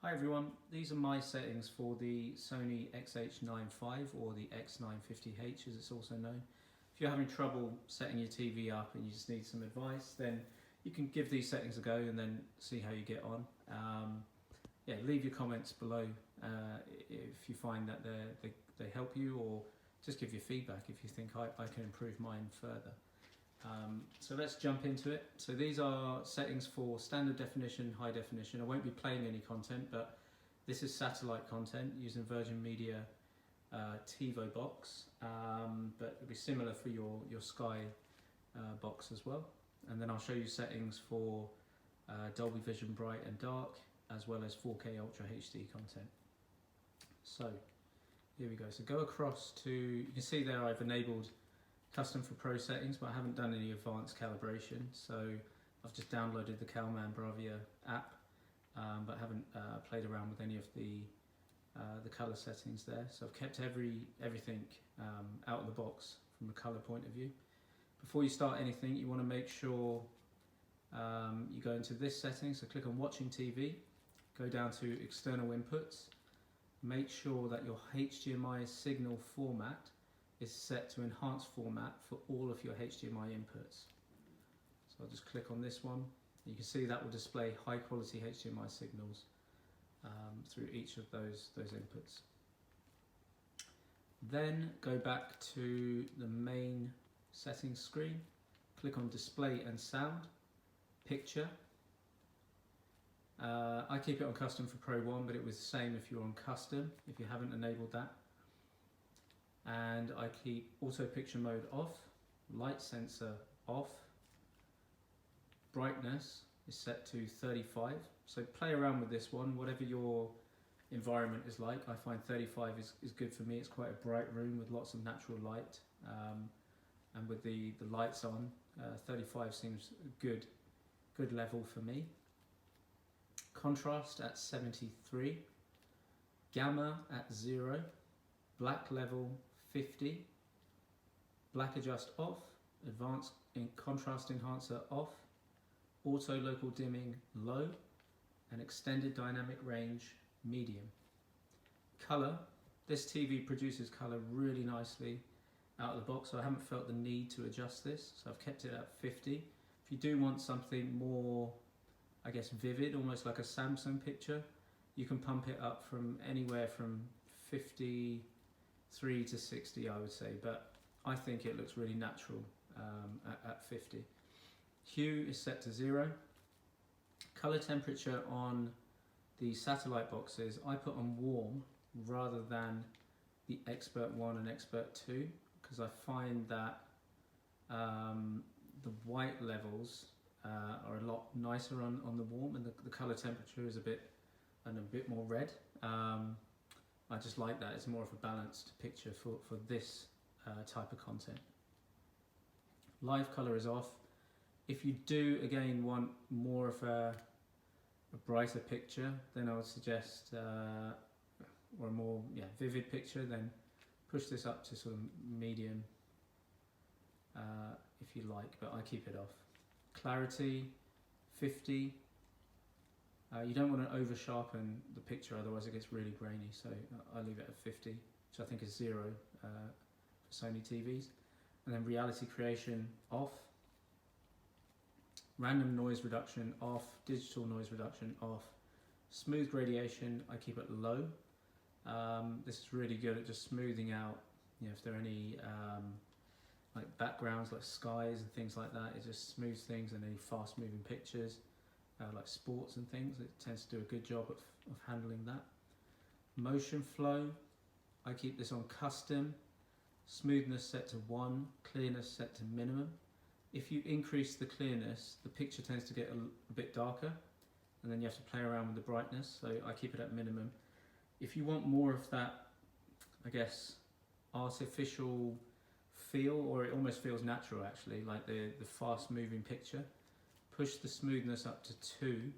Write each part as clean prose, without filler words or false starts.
Hi everyone, these are my settings for the Sony XH95 or the X950H as it's also known. If you're having trouble setting your TV up and you just need some advice, then you can give these settings a go and then see how you get on. Yeah, leave your comments below if you find that they help you, or just give your feedback if you think I can improve mine further. So let's jump into it. So these are settings for standard definition, high definition. I won't be playing any content, but this is satellite content using Virgin Media TiVo box, but it'll be similar for your Sky box as well. And then I'll show you settings for Dolby Vision bright and dark, as well as 4K Ultra HD content. So here we go. So go across to, you can see there I've enabled custom for pro settings, but I haven't done any advanced calibration. So I've just downloaded the Calman Bravia app, but haven't played around with any of the color settings there. So I've kept everything out of the box from a color point of view. Before you start anything, you want to make sure you go into this setting. So click on watching TV, go down to external inputs, make sure that your HDMI signal format is set to enhanced format for all of your HDMI inputs. So I'll just click on this one. You can see that will display high quality HDMI signals through each of those inputs. Then go back to the main settings screen, click on display and sound, picture. I keep it on custom for Pro 1, but it was the same if you're on custom, if you haven't enabled that. And I keep auto picture mode off, light sensor off, brightness is set to 35. So play around with this one, whatever your environment is like. I find 35 is good for me. It's quite a bright room with lots of natural light, and with the lights on, 35 seems a good level for me. Contrast at 73, gamma at 0, black level 50, black adjust off, advanced contrast enhancer off, auto local dimming low, and extended dynamic range medium. Color, this TV produces color really nicely out of the box, so I haven't felt the need to adjust this, so I've kept it at 50. If you do want something more, I guess, vivid, almost like a Samsung picture, you can pump it up from anywhere from 53 to 60, I would say, but I think it looks really natural at 50. Hue is set to 0. Color temperature on the satellite boxes I put on warm rather than the Expert 1 and Expert 2, because I find that the white levels are a lot nicer on the warm, and the color temperature is a bit more red. I just like that. It's more of a balanced picture for this type of content. Live color is off. If you do again want more of a brighter picture, then I would suggest, or a more vivid picture, then push this up to sort of medium if you like, but I keep it off. Clarity 50. You don't want to over sharpen the picture, otherwise it gets really grainy, so I leave it at 50, which I think is 0 for Sony TVs. And then reality creation off, random noise reduction off, digital noise reduction off, smooth gradation I keep it low. This is really good at just smoothing out, if there are any like backgrounds like skies and things like that. It just smooths things, and any fast moving pictures like sports and things, it tends to do a good job of handling that. Motion flow, I keep this on custom, smoothness set to 1, clearness set to minimum. If you increase the clearness, the picture tends to get a bit darker, and then you have to play around with the brightness, so I keep it at minimum. If you want more of that, I guess, artificial feel, or it almost feels natural actually, like the fast moving picture, push the smoothness up to 2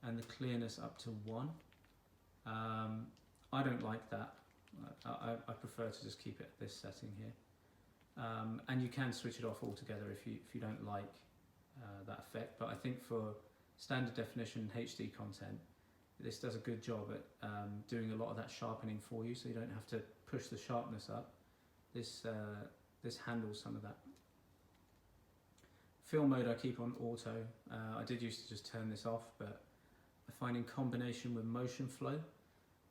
and the clearness up to 1. I don't like that. I prefer to just keep it at this setting here. And you can switch it off altogether if you don't like that effect, but I think for standard definition HD content, This does a good job at doing a lot of that sharpening for you, so you don't have to push the sharpness up. This handles some of that. Film mode I keep on auto. I did used to just turn this off, but I find in combination with motion flow,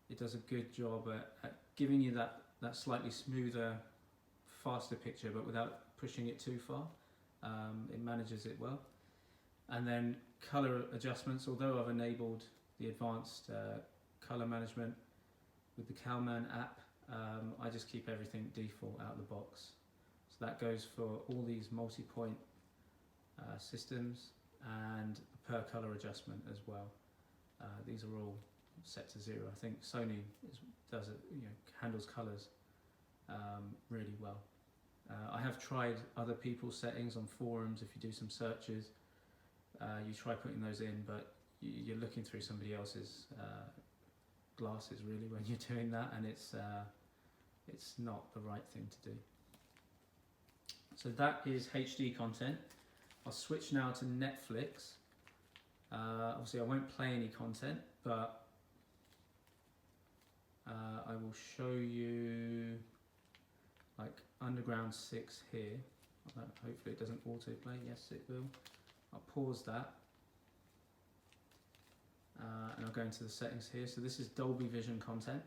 it does a good job at giving you that slightly smoother, faster picture, but without pushing it too far. It manages it well. And then color adjustments, although I've enabled the advanced color management with the Calman app, I just keep everything default out of the box. So that goes for all these multi-point systems and per color adjustment as well. These are all set to 0. I think Sony does it, handles colors really well. I have tried other people's settings on forums. If you do some searches, you try putting those in, but you're looking through somebody else's glasses really when you're doing that, and it's not the right thing to do. So that is HD content. I'll switch now to Netflix. Obviously I won't play any content, but I will show you like Underground 6 here. Hopefully it doesn't autoplay. Yes, it will. I'll pause that. And I'll go into the settings here. So this is Dolby Vision content.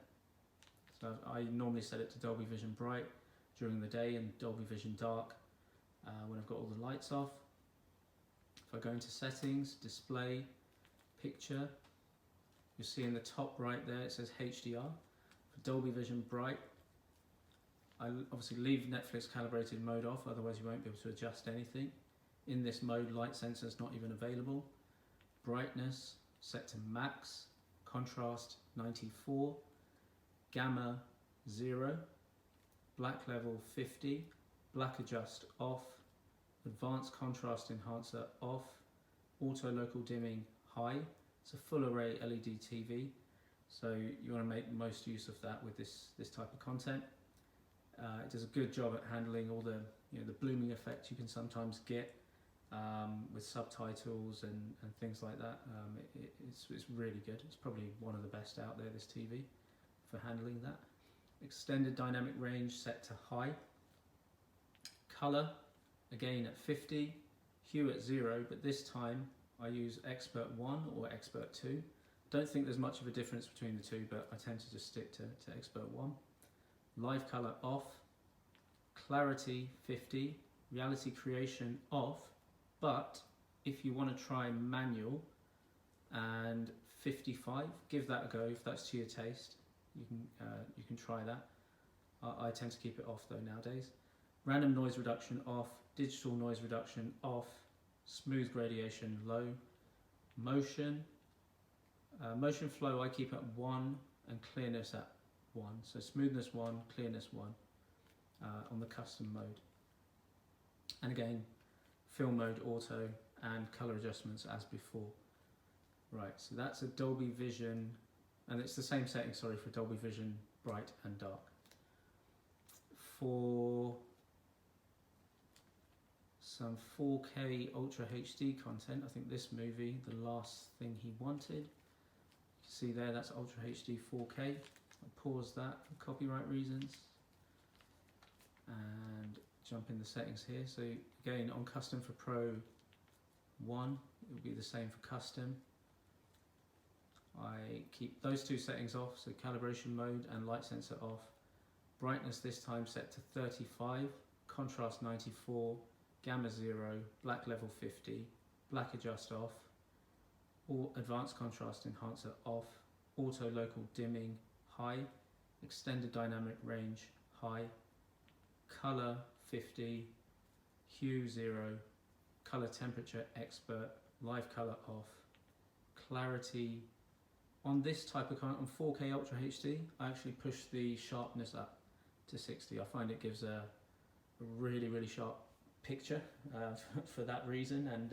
So I normally set it to Dolby Vision Bright during the day and Dolby Vision Dark when I've got all the lights off. If I go into settings, display, picture, you'll see in the top right there it says HDR. For Dolby Vision Bright, I obviously leave Netflix calibrated mode off, otherwise you won't be able to adjust anything. In this mode, light sensor is not even available. Brightness set to max, contrast 94, gamma 0, black level 50, black adjust off, advanced contrast enhancer off, auto local dimming high. It's a full array LED TV, so you want to make most use of that with this type of content. It does a good job at handling all the the blooming effect you can sometimes get with subtitles and things like that. It's really good. It's probably one of the best out there, this TV, for handling that. Extended dynamic range set to high. Color again at 50, hue at 0, but this time I use Expert 1 or Expert 2. Don't think there's much of a difference between the two, but I tend to just stick to Expert 1. Live color off, clarity 50, reality creation off, but if you want to try manual and 55, give that a go. If that's to your taste, you can try that. I tend to keep it off though nowadays. Random noise reduction off, digital noise reduction off, smooth gradation low, motion flow I keep at 1 and clearness at 1. So smoothness 1, clearness 1 on the custom mode. And again, film mode auto and color adjustments as before. Right, so that's a Dolby Vision, and it's the same setting, sorry, for Dolby Vision Bright and Dark. For some 4K Ultra HD content, I think this movie, The Last Thing He Wanted, you can see there, that's Ultra HD 4K. I'll pause that for copyright reasons and jump in the settings here. So again, on custom for Pro 1, it will be the same for custom. I keep those two settings off, so calibration mode and light sensor off. Brightness this time set to 35, contrast 94, gamma 0, black level 50, black adjust off, or advanced contrast enhancer off, auto local dimming high, extended dynamic range high, color 50, hue 0, color temperature expert, live color off, clarity. On this type of content, on 4K Ultra HD, I actually push the sharpness up to 60. I find it gives a really sharp picture for that reason, and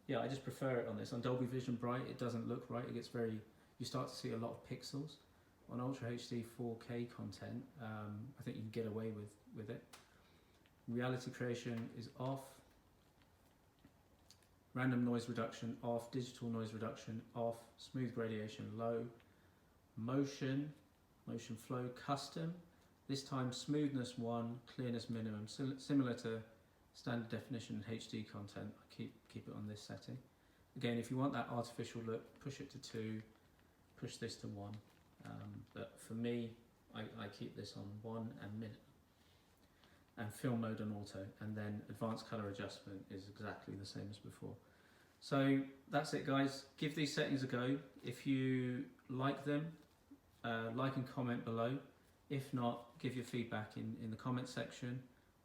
yeah, I just prefer it on this. On Dolby Vision Bright, it doesn't look right. It gets you start to see a lot of pixels. On Ultra HD 4K content, I think you can get away with it. Reality creation is off. random noise reduction off, digital noise reduction off, smooth gradation low, motion flow custom, this time smoothness 1, clearness minimum, similar to standard definition HD content. I keep it on this setting. Again, if you want that artificial look, push it to 2, push this to 1, but for me I keep this on 1 and minimum, and film mode on auto, and then advanced color adjustment is exactly the same as before. So that's it guys, give these settings a go. If you like them, like and comment below. If not, give your feedback in the comment section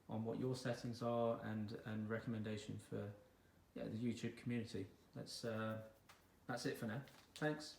on what your settings are, and recommendation for the YouTube community. That's it for now. Thanks.